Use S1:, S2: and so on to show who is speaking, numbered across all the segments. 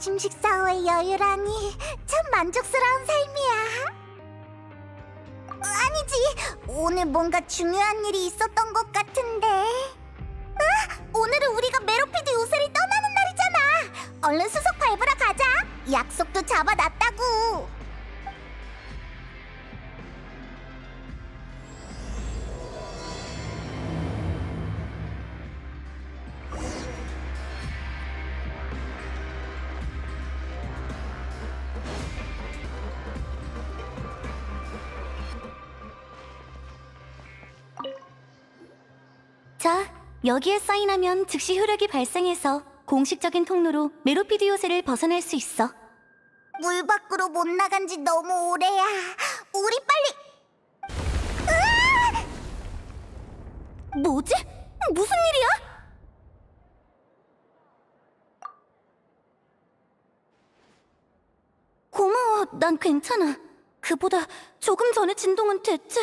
S1: 아침 식사 후의 여유라니 참 만족스러운 삶이야. 아니지, 오늘 뭔가 중요한 일이 있었던 것 같은데. 오늘은 우리가 메로피드 요새를 떠나는 날이잖아. 얼른 수석 밟으러 가자. 약속도 잡아놨다고.
S2: 자, 여기에 사인하면 즉시 효력이 발생해서 공식적인 통로로 메로피드 요새를 벗어날 수 있어.
S1: 물 밖으로 못 나간 지 너무 오래야. 우리 빨리.
S2: 뭐지? 무슨 일이야? 고마워, 난 괜찮아. 그보다 조금 전의 진동은 대체...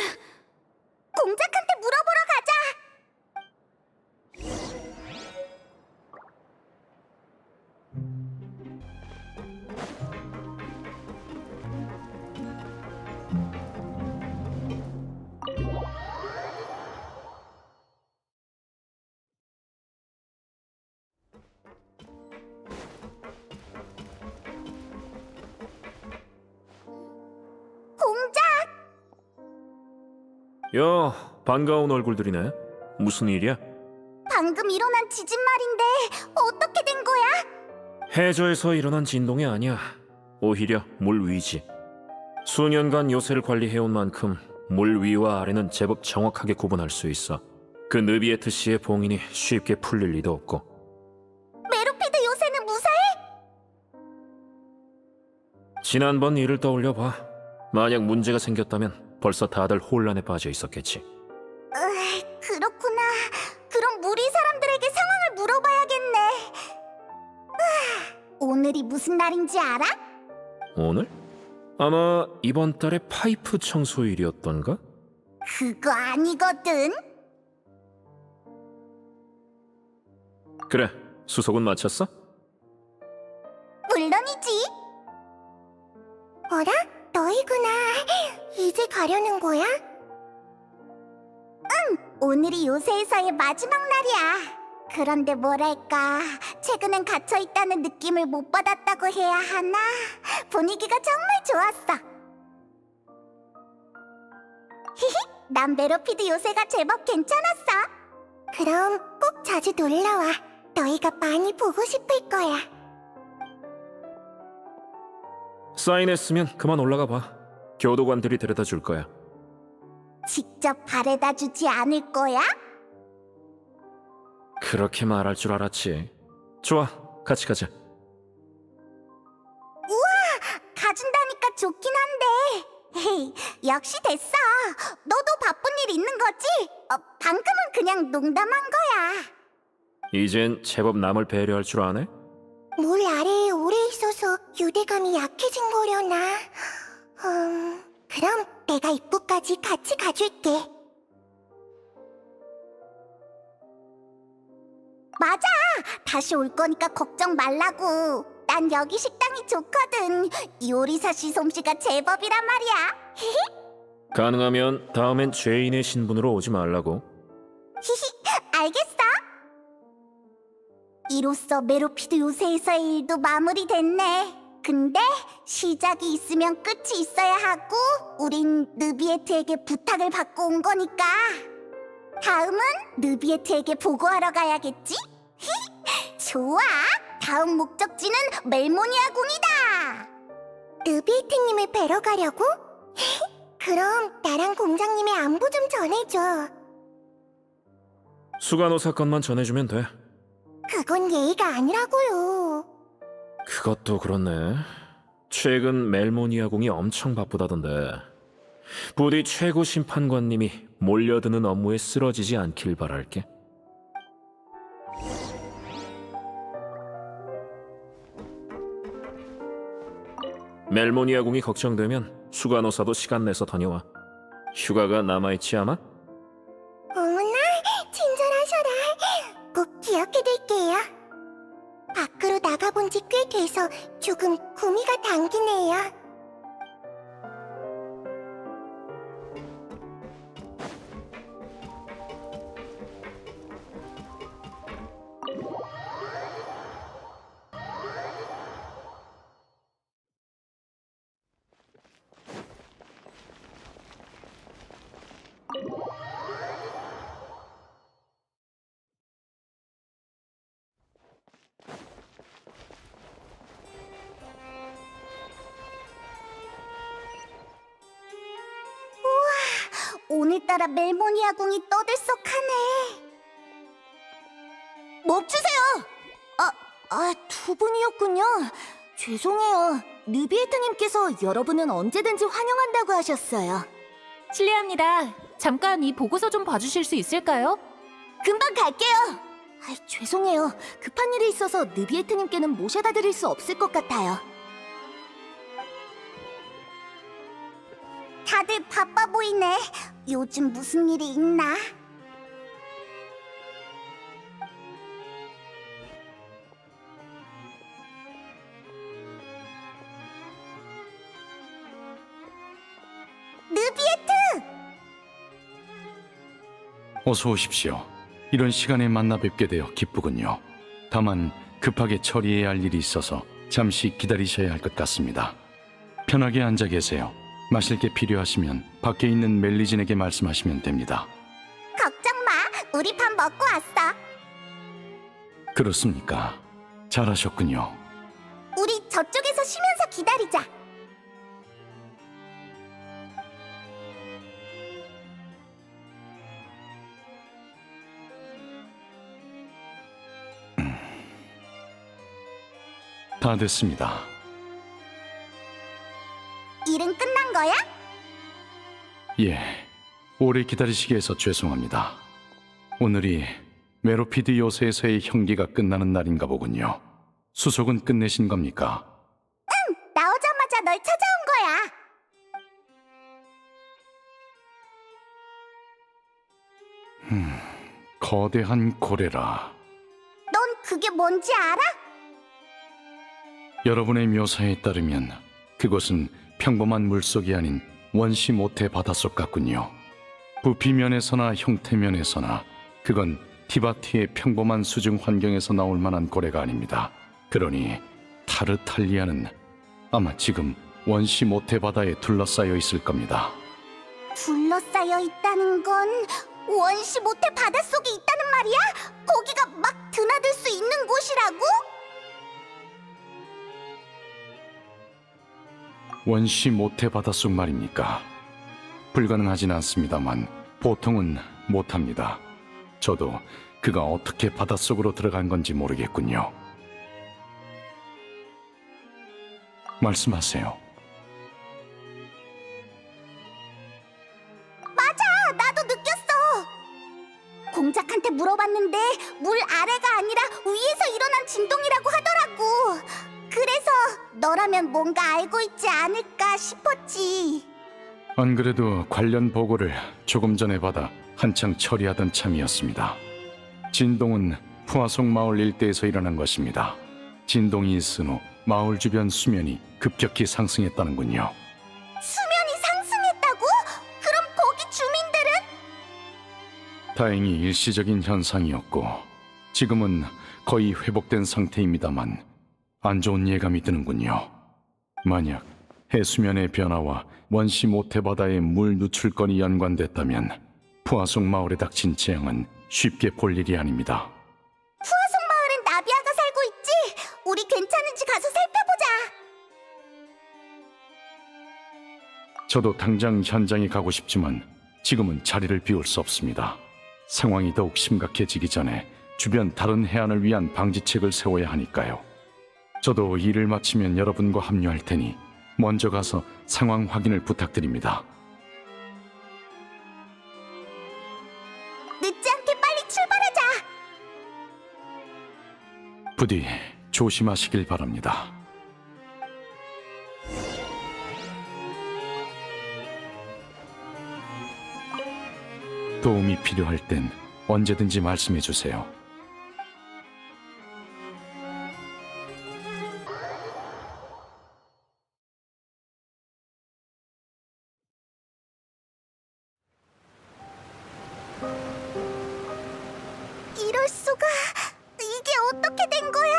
S1: 공작한테 물어보러 가자. 공작!
S3: 야, 반가운 얼굴들이네. 무슨 일이야?
S1: 방금 일어난 지진 말인데 어떻게 된 거야?
S3: 해저에서 일어난 진동이 아니야. 오히려 물 위지. 수년간 요새를 관리해온 만큼 물 위와 아래는 제법 정확하게 구분할 수 있어. 그 느비에트 씨의 봉인이 쉽게 풀릴 리도 없고.
S1: 메로피드 요새는 무사해?
S3: 지난번 일을 떠올려봐. 만약 문제가 생겼다면 벌써 다들 혼란에 빠져 있었겠지.
S1: 그렇구나. 그럼 무리 사람들에게 상황을 물어봐야겠네. 오늘이 무슨 날인지 알아?
S3: 오늘? 아마 이번 달에 파이프 청소일이었던가?
S1: 그거 아니거든.
S3: 그래, 수속은 마쳤어?
S1: 물론이지. 어라? 너희구나. 이제 가려는 거야? 응, 오늘이 요새에서의 마지막 날이야. 그런데 뭐랄까, 최근엔 갇혀있다는 느낌을 못 받았다고 해야 하나? 분위기가 정말 좋았어. 히히, 난 메로피드 요새가 제법 괜찮았어. 그럼 꼭 자주 놀러와. 너희가 많이 보고 싶을 거야.
S3: 사인했으면 그만 올라가 봐. 교도관들이 데려다 줄 거야.
S1: 직접 바래다 주지 않을 거야?
S3: 그렇게 말할 줄 알았지. 좋아, 같이 가자.
S1: 가준다니까 좋긴 한데. 헤이, 역시 됐어. 너도 바쁜 일 있는 거지? 방금은 그냥 농담한 거야.
S3: 이젠 제법 남을 배려할 줄 아네?
S1: 물 아래에 오래 있어서 유대감이 약해진 거려나? 그럼 내가 입구까지 같이 가줄게. 맞아! 다시 올 거니까 걱정 말라고. 난 여기 식당이 좋거든. 요리사 씨 솜씨가 제법이란 말이야.
S3: 가능하면 다음엔 죄인의 신분으로 오지 말라고.
S1: 알겠어. 이로써 메로피드 요새에서의 일도 마무리됐네. 근데 시작이 있으면 끝이 있어야 하고 우린 느비에트에게 부탁을 받고 온 거니까 다음은 느비에트에게 보고하러 가야겠지? 좋아! 다음 목적지는 멜모니아 궁이다! 느비에트님을 뵈러 가려고? 그럼 나랑 공장님의 안부 좀 전해줘.
S3: 수간호 사건만 전해주면 돼.
S1: 그건 예의가 아니라고요.
S3: 그것도 그렇네. 최근 멜모니아궁이 엄청 바쁘다던데. 부디 최고 심판관님이 몰려드는 업무에 쓰러지지 않길 바랄게. 멜모니아궁이 걱정되면 수간호사도 시간 내서 다녀와. 휴가가 남아있지 않아?
S1: 어머나, 친절하셔라. 꼭 기억해둘게요. 밖으로 나가본 지 꽤 돼서 같아서 조금 구미가 당기네요. 오늘따라 멜모니아 궁이 떠들썩하네.
S2: 멈추세요! 두 분이었군요. 죄송해요. 느비에트님께서 여러분은 언제든지 환영한다고 하셨어요.
S4: 실례합니다. 잠깐 이 보고서 좀 봐주실 수 있을까요?
S2: 금방 갈게요. 죄송해요. 급한 일이 있어서 느비에트님께는 모셔다 드릴 수 없을 것 같아요.
S1: 다들 바빠 보이네. 요즘 무슨 일이 있나? 느비에트!
S5: 어서 오십시오. 이런 시간에 만나 뵙게 되어 기쁘군요. 다만 급하게 처리해야 할 일이 있어서 잠시 기다리셔야 할 것 같습니다. 편하게 앉아 계세요. 마실 게 필요하시면 밖에 있는 멜리진에게 말씀하시면 됩니다.
S1: 걱정 마. 우리 밥 먹고 왔어.
S5: 그렇습니까? 잘하셨군요.
S1: 우리 저쪽에서 쉬면서 기다리자.
S5: 다 됐습니다.
S1: 일은 끝난 거야?
S5: 예, 오래 기다리시게 해서 죄송합니다. 오늘이 메로피드 요새에서의 형기가 끝나는 날인가 보군요. 수속은 끝내신 겁니까?
S1: 나오자마자 널 찾아온 거야.
S5: 거대한 고래라.
S1: 넌 그게 뭔지 알아?
S5: 여러분의 묘사에 따르면 그곳은 평범한 물속이 아닌 원시 모태 바닷속 같군요. 부피면에서나 형태면에서나 그건 티바티의 평범한 수중 환경에서 나올 만한 고래가 아닙니다. 그러니 타르탈리아는 아마 지금 원시 모태 바다에 둘러싸여 있을 겁니다.
S1: 둘러싸여 있다는 건 원시 모태 바닷속에 있다는 말이야? 거기가 막 드나들 수 있는 곳이라고?
S5: 원시 모태 바닷속 말입니까? 불가능하진 않습니다만 보통은 못합니다. 저도 그가 어떻게 바닷속으로 들어간 건지 모르겠군요. 말씀하세요.
S1: 나도 느꼈어. 공작한테 물어봤는데 물 아래가 아니라 위에서 일어난 진동이라고 하더라고. 그래서 너라면 뭔가 알고 있지 않을까 싶었지.
S5: 안 그래도 관련 보고를 조금 전에 받아 한창 처리하던 참이었습니다. 진동은 푸아송 마을 일대에서 일어난 것입니다. 진동이 있은 후 마을 주변 수면이 급격히 상승했다는군요.
S1: 수면이 상승했다고? 그럼 거기 주민들은?
S5: 다행히 일시적인 현상이었고 지금은 거의 회복된 상태입니다만 안 좋은 예감이 드는군요. 만약 해수면의 변화와 원시 모태바다의 물 누출권이 연관됐다면 푸아송 마을에 닥친 재앙은 쉽게 볼 일이 아닙니다.
S1: 푸아송 마을엔 나비아가 살고 있지? 우리 괜찮은지 가서 살펴보자.
S5: 저도 당장 현장에 가고 싶지만 지금은 자리를 비울 수 없습니다. 상황이 더욱 심각해지기 전에 주변 다른 해안을 위한 방지책을 세워야 하니까요. 저도 일을 마치면 여러분과 합류할 테니 먼저 가서 상황 확인을 부탁드립니다.
S1: 늦지 않게 빨리 출발하자.
S5: 부디 조심하시길 바랍니다. 도움이 필요할 땐 언제든지 말씀해 주세요.
S1: 이럴 수가. 이게 어떻게 된 거야?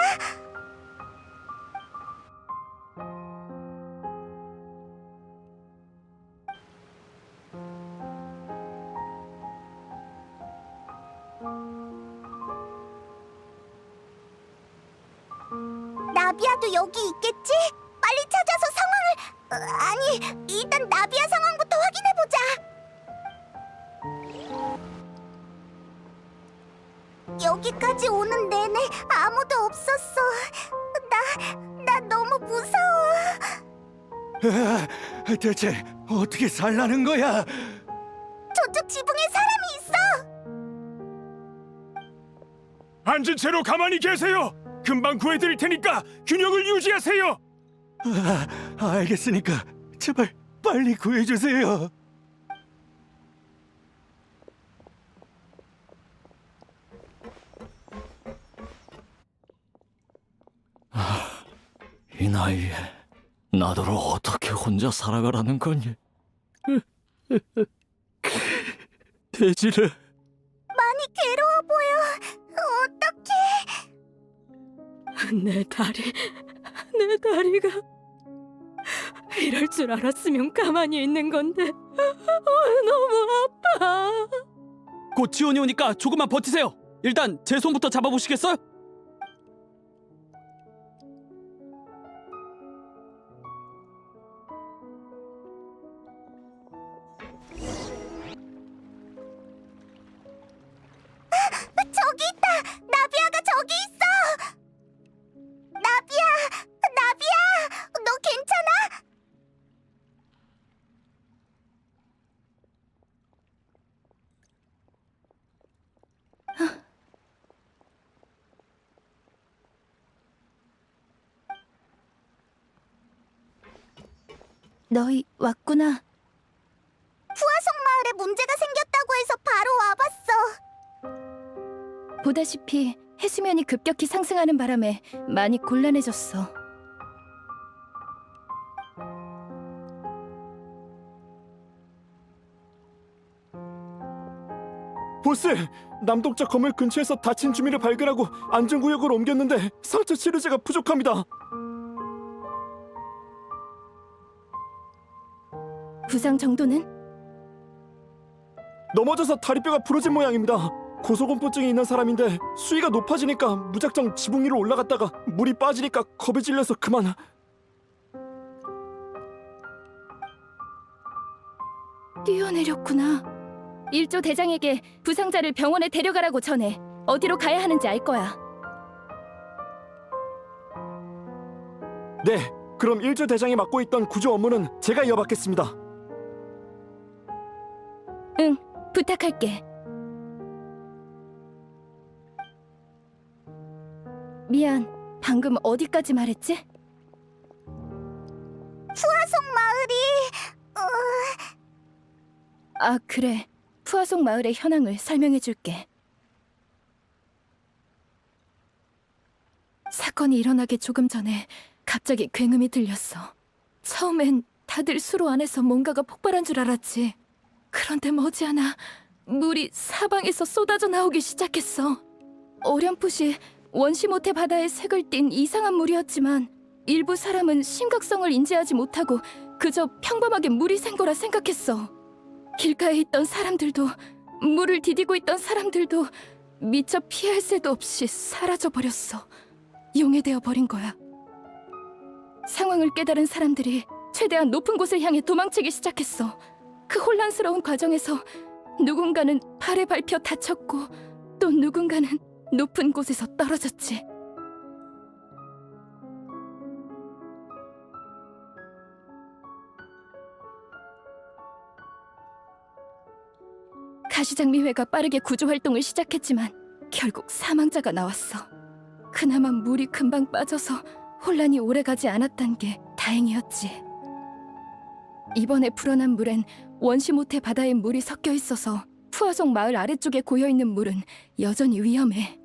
S1: 나비아도 여기 있겠지? 빨리 찾아서 상황을... 아니, 일단 나비아 상황부터 확인해보자. 여기까지 오는 내내 아무도 없었어. 나 너무 무서워.
S6: 대체 어떻게 살라는 거야?
S1: 저쪽 지붕에 사람이 있어.
S7: 앉은 채로 가만히 계세요. 금방 구해드릴 테니까 균형을 유지하세요.
S6: 알겠으니까 제발 빨리 구해주세요.
S8: 이 나이에 나더러 어떻게 혼자 살아가라는 거니? 돼지를
S1: 많이 괴로워 보여. 어떡해.
S9: 내 다리가 이럴 줄 알았으면 가만히 있는 건데 너무 아파.
S10: 곧 지원이 오니까 조금만 버티세요. 일단 제 손부터 잡아보시겠어요?
S1: 저기 있다. 나비아가 저기 있어. 나비아, 너 괜찮아?
S2: 너희 왔구나.
S1: 푸아송 마을에 문제가 생겼다고 해서 바로 와봤어.
S2: 보다시피 해수면이 급격히 상승하는 바람에 많이 곤란해졌어.
S7: 보스, 남동자 건물 근처에서 다친 주민을 발견하고 안전구역으로 옮겼는데 상처 치료제가 부족합니다.
S2: 부상 정도는?
S7: 넘어져서 다리뼈가 부러진 모양입니다. 고소공포증이 있는 사람인데 수위가 높아지니까 무작정 지붕 위로 올라갔다가 물이 빠지니까 겁에 질려서 그만.
S2: 뛰어내렸구나. 일조 대장에게 부상자를 병원에 데려가라고 전해. 어디로 가야 하는지 알 거야.
S7: 네, 그럼 일조 대장이 맡고 있던 구조 업무는 제가 이어받겠습니다.
S2: 응, 부탁할게. 미안, 방금 어디까지 말했지?
S1: 푸아송 마을이...
S2: 아, 그래. 푸아송 마을의 현황을 설명해줄게. 사건이 일어나기 조금 전에 갑자기 굉음이 들렸어. 처음엔 다들 수로 안에서 뭔가가 폭발한 줄 알았지. 그런데 머지않아 물이 사방에서 쏟아져 나오기 시작했어. 어렴풋이 원시모태 바다의 색을 띤 이상한 물이었지만 일부 사람은 심각성을 인지하지 못하고 그저 평범하게 물이 샌 거라 생각했어. 길가에 있던 사람들도, 물을 디디고 있던 사람들도 미처 피할 새도 없이 사라져버렸어. 용해되어 버린 거야. 상황을 깨달은 사람들이 최대한 높은 곳을 향해 도망치기 시작했어. 그 혼란스러운 과정에서 누군가는 발에 밟혀 다쳤고 또 누군가는 높은 곳에서 떨어졌지. 가시장미회가 빠르게 구조활동을 시작했지만 결국 사망자가 나왔어. 그나마 물이 금방 빠져서 혼란이 오래가지 않았단 게 다행이었지. 이번에 불어난 물엔 원시모태 바다의 물이 섞여 있어서 푸아송 마을 아래쪽에 고여있는 물은 여전히 위험해.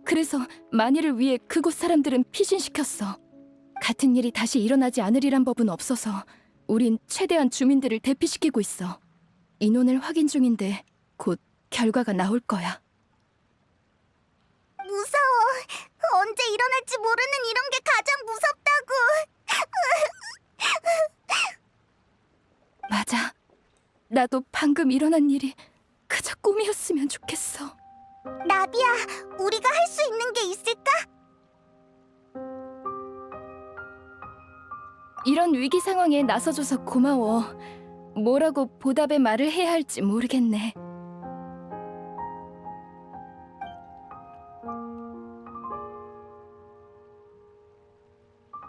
S2: 그래서 만일을 위해 그곳 사람들은 피신시켰어. 같은 일이 다시 일어나지 않으리란 법은 없어서 우린 최대한 주민들을 대피시키고 있어. 인원을 확인 중인데 곧 결과가 나올 거야.
S1: 무서워. 언제 일어날지 모르는 이런 게 가장 무섭다고.
S2: 맞아. 나도 방금 일어난 일이 그저 꿈이었으면 좋겠어.
S1: 나비야, 우리가 할 수 있는 게 있을까?
S2: 이런 위기 상황에 나서줘서 고마워. 뭐라고 보답의 말을 해야 할지 모르겠네.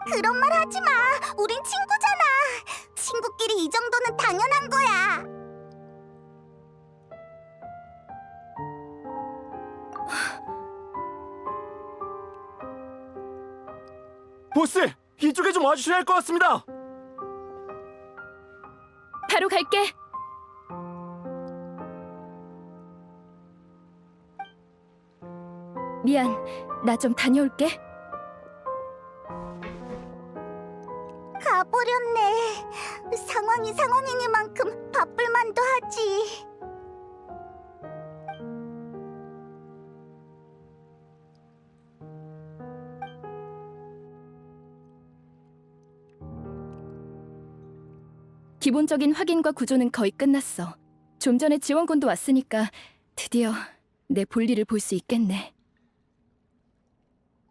S1: 그런 말 하지 마. 우린 친구잖아. 친구끼리 이 정도는 당연한 거야.
S7: 보스, 이쪽에 좀 와주셔야 할 것 같습니다.
S2: 바로 갈게. 미안, 나 좀 다녀올게.
S1: 가버렸네. 상황이 상황이니만큼 바쁠 만도 하지.
S2: 기본적인 확인과 구조는 거의 끝났어. 좀 전에 지원군도 왔으니까 드디어 내 볼일을 볼 수 있겠네.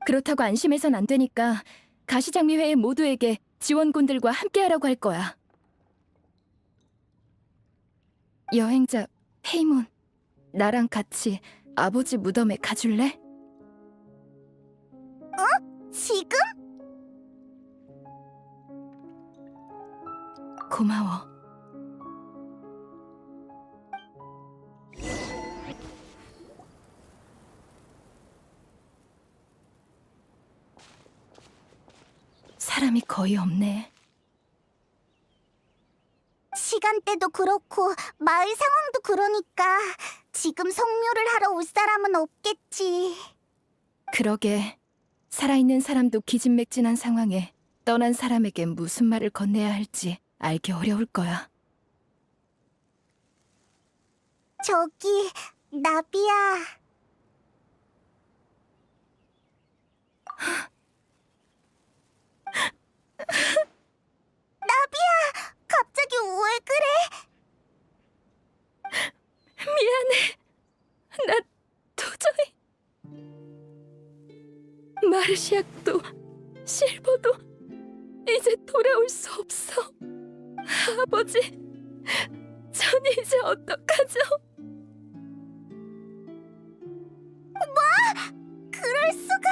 S2: 그렇다고 안심해선 안 되니까 가시장미회의 모두에게 지원군들과 함께하라고 할 거야. 여행자 페이몬, 나랑 같이 아버지 무덤에 가줄래?
S1: 지금?
S2: 고마워. 사람이 거의 없네.
S1: 시간대도 그렇고 마을 상황도 그러니까 지금 성묘를 하러 올 사람은 없겠지.
S2: 그러게, 살아있는 사람도 기진맥진한 상황에 떠난 사람에게 무슨 말을 건네야 할지 알기 어려울 거야.
S1: 저기, 나비야. 나비야, 갑자기 왜 그래?
S2: 미안해. 나 도저히... 마르시아도 실버도 이제 돌아올 수 없어. 아버지, 전 이제 어떡하죠?
S1: 그럴 수가.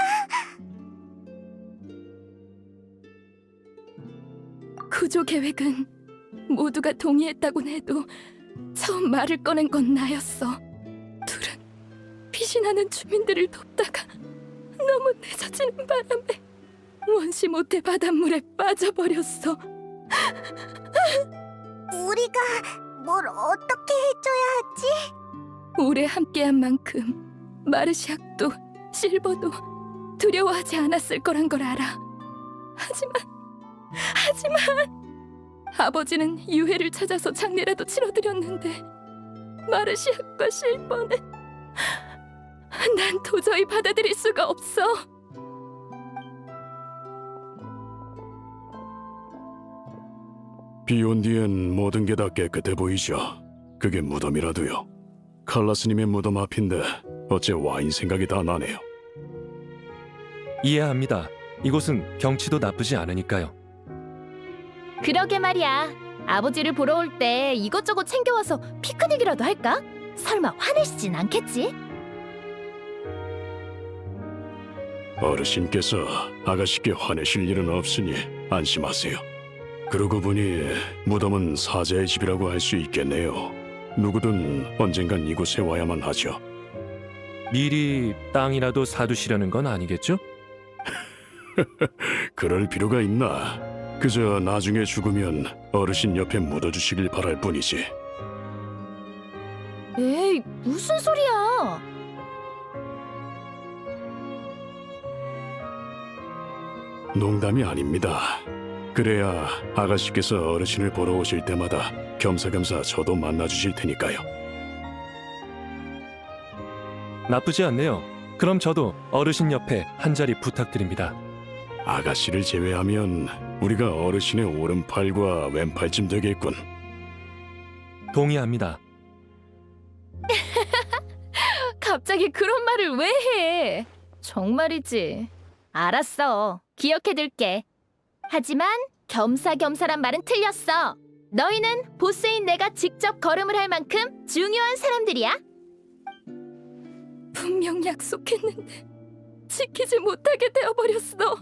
S2: 구조 계획은 모두가 동의했다곤 해도 처음 말을 꺼낸 건 나였어. 둘은 피신하는 주민들을 돕다가 너무 늦어지는 바람에 원시 모태 바닷물에 빠져버렸어.
S1: 우리가 뭘 어떻게 해줘야 하지?
S2: 오래 함께한 만큼 마르시악도 실버도 두려워하지 않았을 거란 걸 알아. 하지만 아버지는 유해를 찾아서 장례라도 치러드렸는데 마르시악과 실버는 난 도저히 받아들일 수가 없어.
S5: 비온 뒤엔 모든 게 다 깨끗해 보이죠. 그게 무덤이라도요. 칼라스님의 무덤 앞인데 어째 와인 생각이 다 나네요.
S11: 이해합니다. 이곳은 경치도 나쁘지 않으니까요.
S4: 그러게 말이야. 아버지를 보러 올 때 이것저것 챙겨와서 피크닉이라도 할까? 설마 화내시진 않겠지?
S5: 어르신께서 아가씨께 화내실 일은 없으니 안심하세요. 그러고 보니 무덤은 사자의 집이라고 할 수 있겠네요. 누구든 언젠간 이곳에 와야만 하죠.
S11: 미리 땅이라도 사두시려는 건 아니겠죠?
S5: 그럴 필요가 있나? 그저 나중에 죽으면 어르신 옆에 묻어주시길 바랄 뿐이지.
S4: 에이, 무슨 소리야?
S5: 농담이 아닙니다. 그래야 아가씨께서 어르신을 보러 오실 때마다 겸사겸사 저도 만나주실 테니까요.
S11: 나쁘지 않네요. 그럼 저도 어르신 옆에 한 자리 부탁드립니다.
S5: 아가씨를 제외하면 우리가 어르신의 오른팔과 왼팔쯤 되겠군.
S11: 동의합니다.
S4: 갑자기 그런 말을 왜 해? 정말이지. 알았어. 기억해둘게. 하지만 겸사겸사란 말은 틀렸어. 너희는 보스인 내가 직접 걸음을 할 만큼 중요한 사람들이야.
S2: 분명 약속했는데 지키지 못하게 되어버렸어.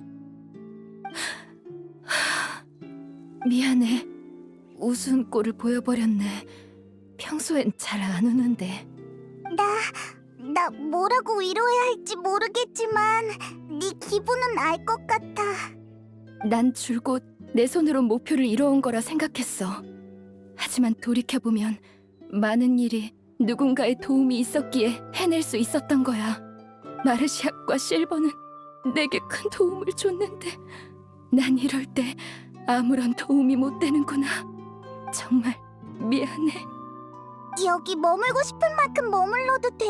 S2: 미안해. 우스운 꼴을 보여버렸네. 평소엔 잘 안 우는데.
S1: 나 뭐라고 위로해야 할지 모르겠지만 네 기분은 알 것 같아.
S2: 난 줄곧 내 손으로 목표를 이뤄온 거라 생각했어. 하지만 돌이켜보면 많은 일이 누군가의 도움이 있었기에 해낼 수 있었던 거야. 마르시아과 실버는 내게 큰 도움을 줬는데 난 이럴 때 아무런 도움이 못 되는구나. 정말 미안해.
S1: 여기 머물고 싶은 만큼 머물러도 돼.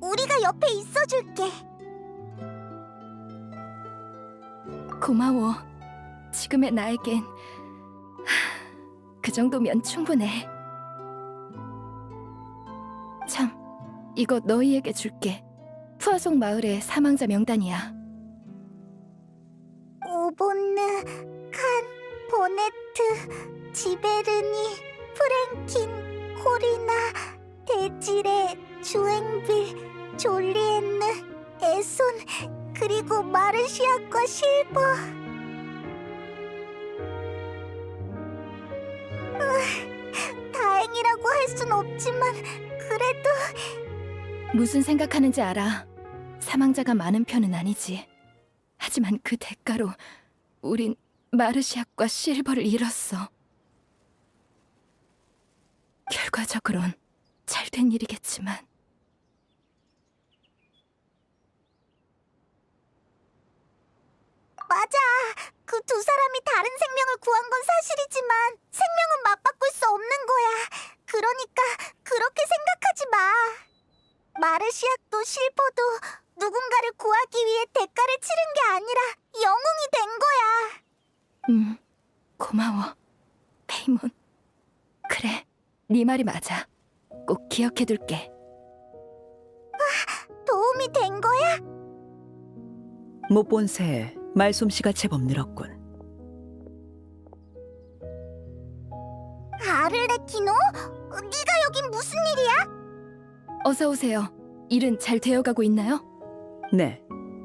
S1: 우리가 옆에 있어줄게.
S2: 고마워. 지금의 나에겐 그 정도면 충분해. 참, 이거 너희에게 줄게. 푸아송 마을의 사망자 명단이야.
S1: 오본느, 칸, 보네트, 지베르니, 프랭킨, 코리나, 데지레, 주앵빌, 졸리엔느, 에손, 그리고 마르시아과 실버. 다행이라고 할 순 없지만 그래도
S2: 무슨 생각하는지 알아. 사망자가 많은 편은 아니지. 하지만 그 대가로 우린 마르시아과 실버를 잃었어. 결과적으론 잘된 일이겠지만.
S1: 맞아. 그 두 사람이 다른 생명을 구한 건 사실이지만 생명은 맞바꿀 수 없는 거야. 그러니까 그렇게 생각하지 마. 마르시아도 실버도 누군가를 구하기 위해 대가를 치른 게 아니라 영웅이 된 거야.
S2: 고마워, 페이몬. 그래, 네 말이 맞아. 꼭 기억해둘게.
S1: 도움이 된 거야?
S12: 못 본 새에 말솜씨가 제법 늘었군.
S1: 아를레키노? 네가 여긴 무슨 일이야?
S2: 어서 오세요. 일은 잘 되어가고 있나요?
S12: 네,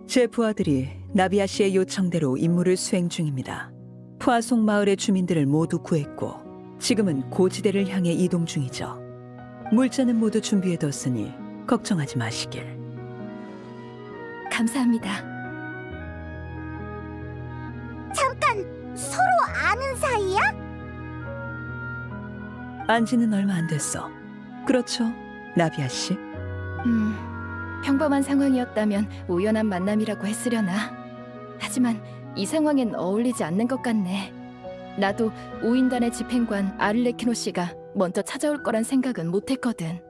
S12: 제 부하들이 나비아 씨의 요청대로 임무를 수행 중입니다. 푸아송 마을의 주민들을 모두 구했고 지금은 고지대를 향해 이동 중이죠. 물자는 모두 준비해뒀으니 걱정하지 마시길.
S2: 감사합니다.
S1: 잠깐, 서로 아는 사이야?
S12: 안지는 얼마 안 됐어. 그렇죠, 나비아 씨?
S2: 평범한 상황이었다면 우연한 만남이라고 했으려나. 하지만 이 상황엔 어울리지 않는 것 같네. 나도 오인단의 집행관 아를레키노 씨가 먼저 찾아올 거란 생각은 못했거든.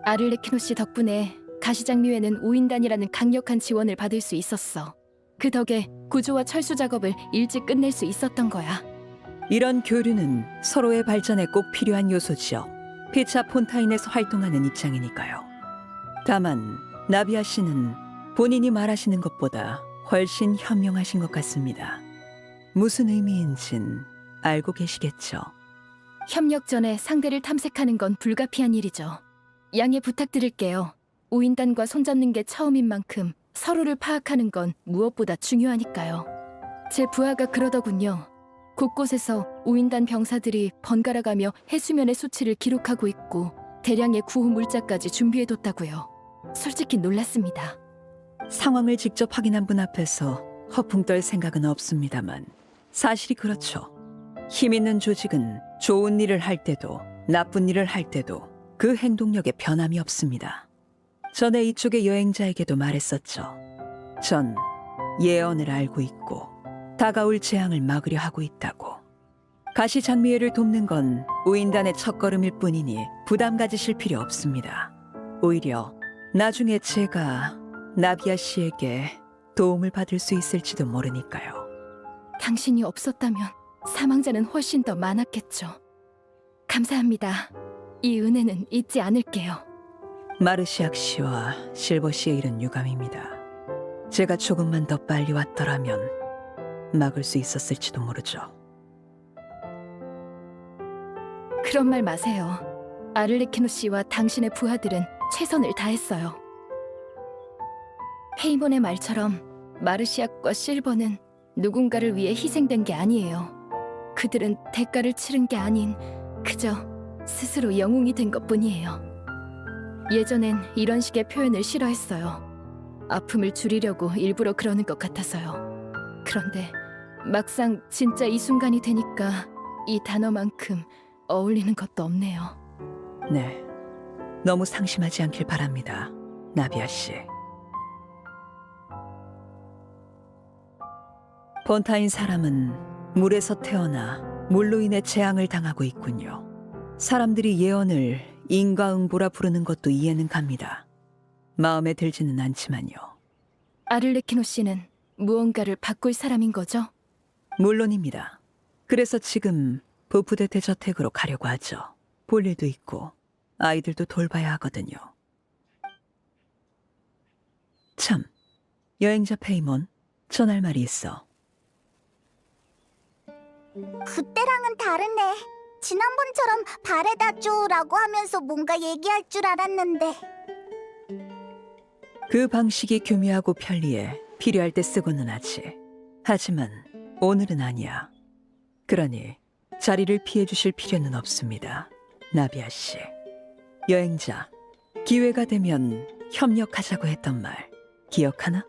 S2: 아를레키노 씨 덕분에 가시장미회는 오인단이라는 강력한 지원을 받을 수 있었어. 그 덕에 구조와 철수 작업을 일찍 끝낼 수 있었던 거야.
S12: 이런 교류는 서로의 발전에 꼭 필요한 요소지요. 피차 폰타인에서 활동하는 입장이니까요. 다만 나비아 씨는 본인이 말하시는 것보다 훨씬 현명하신 것 같습니다. 무슨 의미인진 알고 계시겠죠?
S2: 협력 전에 상대를 탐색하는 건 불가피한 일이죠. 양해 부탁드릴게요. 오인단과 손잡는 게 처음인 만큼 서로를 파악하는 건 무엇보다 중요하니까요. 제 부하가 그러더군요. 곳곳에서 오인단 병사들이 번갈아가며 해수면의 수치를 기록하고 있고 대량의 구호 물자까지 준비해뒀다고요. 솔직히 놀랐습니다.
S12: 상황을 직접 확인한 분 앞에서 허풍 떨 생각은 없습니다만 사실이 그렇죠. 힘 있는 조직은 좋은 일을 할 때도 나쁜 일을 할 때도 그 행동력에 변함이 없습니다. 전에 이쪽의 여행자에게도 말했었죠. 전 예언을 알고 있고 다가올 재앙을 막으려 하고 있다고. 가시장미회를 돕는 건 우인단의 첫걸음일 뿐이니 부담 가지실 필요 없습니다. 오히려 나중에 제가 나비아 씨에게 도움을 받을 수 있을지도 모르니까요.
S2: 당신이 없었다면 사망자는 훨씬 더 많았겠죠. 감사합니다. 이 은혜는 잊지 않을게요.
S12: 마르시악 씨와 실버 씨의 일은 유감입니다. 제가 조금만 더 빨리 왔더라면 막을 수 있었을지도 모르죠.
S2: 그런 말 마세요. 아를레키노 씨와 당신의 부하들은 최선을 다했어요. 페이몬의 말처럼 마르시악과 실버는 누군가를 위해 희생된 게 아니에요. 그들은 대가를 치른 게 아닌 그저 스스로 영웅이 된 것뿐이에요. 예전엔 이런 식의 표현을 싫어했어요. 아픔을 줄이려고 일부러 그러는 것 같아서요. 그런데 막상 진짜 이 순간이 되니까 이 단어만큼 어울리는 것도 없네요.
S12: 네, 너무 상심하지 않길 바랍니다, 나비아 씨. 폰타인 사람은 물에서 태어나 물로 인해 재앙을 당하고 있군요. 사람들이 예언을 인과응보라 부르는 것도 이해는 갑니다. 마음에 들지는 않지만요.
S2: 아를레키노 씨는 무언가를 바꿀 사람인 거죠?
S12: 물론입니다. 그래서 지금 부부대 대저택으로 가려고 하죠. 볼 일도 있고 아이들도 돌봐야 하거든요. 참, 여행자 페이몬, 전할 말이 있어.
S1: 그때랑은 다르네. 지난번처럼 바래다줘라고 하면서 뭔가 얘기할 줄 알았는데.
S12: 그 방식이 교묘하고 편리해 필요할 때 쓰고는 하지. 하지만 오늘은 아니야. 그러니 자리를 피해 주실 필요는 없습니다, 나비아 씨. 여행자, 기회가 되면 협력하자고 했던 말 기억하나?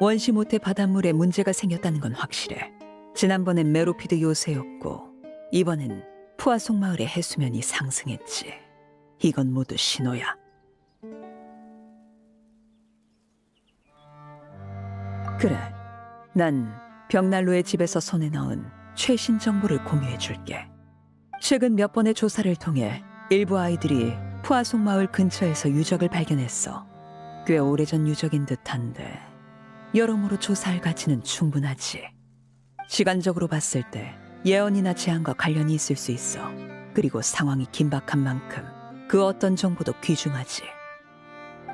S12: 원시 모태 바닷물에 문제가 생겼다는 건 확실해. 지난번엔 메로피드 요새였고 이번엔 푸아송 마을의 해수면이 상승했지. 이건 모두 신호야. 그래, 난 벽난로의 집에서 손에 넣은 최신 정보를 공유해 줄게. 최근 몇 번의 조사를 통해 일부 아이들이 푸아송 마을 근처에서 유적을 발견했어. 꽤 오래전 유적인 듯한데 여러모로 조사할 가치는 충분하지. 시간적으로 봤을 때 예언이나 재앙과 관련이 있을 수 있어. 그리고 상황이 긴박한 만큼 그 어떤 정보도 귀중하지.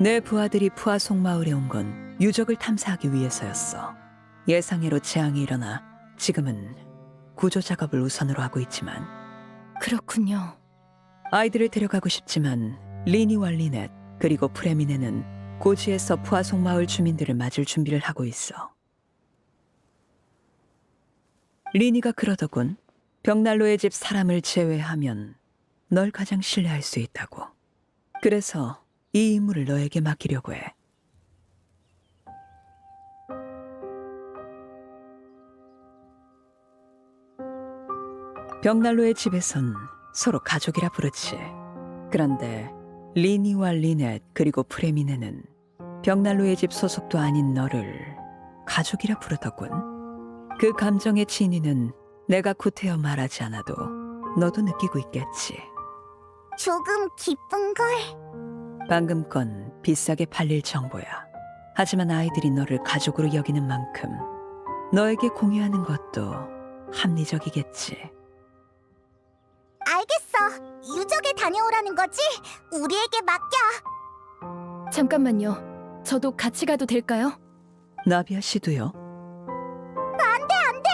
S12: 내 부하들이 푸아송 마을에 온 건 유적을 탐사하기 위해서였어. 예상외로 재앙이 일어나 지금은 구조 작업을 우선으로 하고 있지만.
S2: 그렇군요.
S12: 아이들을 데려가고 싶지만 리니와 리넷 그리고 프레미네는 고지에서 푸아송 마을 주민들을 맞을 준비를 하고 있어. 리니가 그러더군. 벽난로의 집 사람을 제외하면 널 가장 신뢰할 수 있다고. 그래서 이 임무를 너에게 맡기려고 해. 벽난로의 집에선 서로 가족이라 부르지. 그런데 리니와 리넷 그리고 프레미네는 벽난로의 집 소속도 아닌 너를 가족이라 부르더군. 그 감정의 진위는 내가 구태여 말하지 않아도 너도 느끼고 있겠지.
S1: 조금 기쁜걸.
S12: 방금 건 비싸게 팔릴 정보야. 하지만 아이들이 너를 가족으로 여기는 만큼 너에게 공유하는 것도 합리적이겠지.
S1: 알겠어. 유적에 다녀오라는 거지? 우리에게 맡겨.
S2: 잠깐만요. 저도 같이 가도 될까요?
S12: 나비아 씨도요?
S1: 안 돼, 안 돼.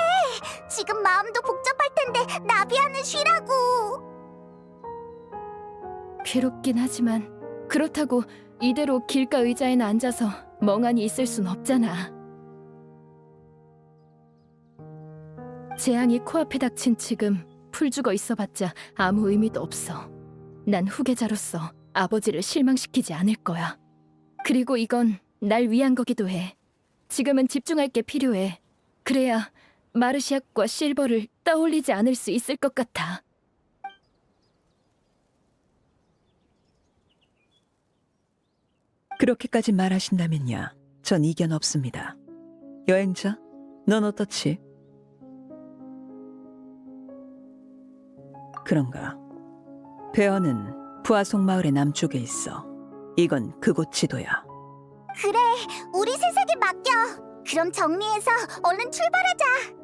S1: 지금 마음도 복잡할 텐데 나비아는 쉬라고.
S2: 괴롭긴 하지만 그렇다고 이대로 길가 의자에는 앉아서 멍하니 있을 순 없잖아. 재앙이 코앞에 닥친 지금 풀 죽어 있어봤자 아무 의미도 없어. 난 후계자로서 아버지를 실망시키지 않을 거야. 그리고 이건 날 위한 거기도 해. 지금은 집중할 게 필요해. 그래야 마르시악과 실버를 떠올리지 않을 수 있을 것 같아.
S12: 그렇게까지 말하신다면야 전 이견 없습니다. 여행자, 넌 어떻지? 그런가? 베어는 푸아송 마을의 남쪽에 있어. 이건 그곳 지도야.
S1: 그래, 우리 세상에 맡겨. 그럼 정리해서 얼른 출발하자.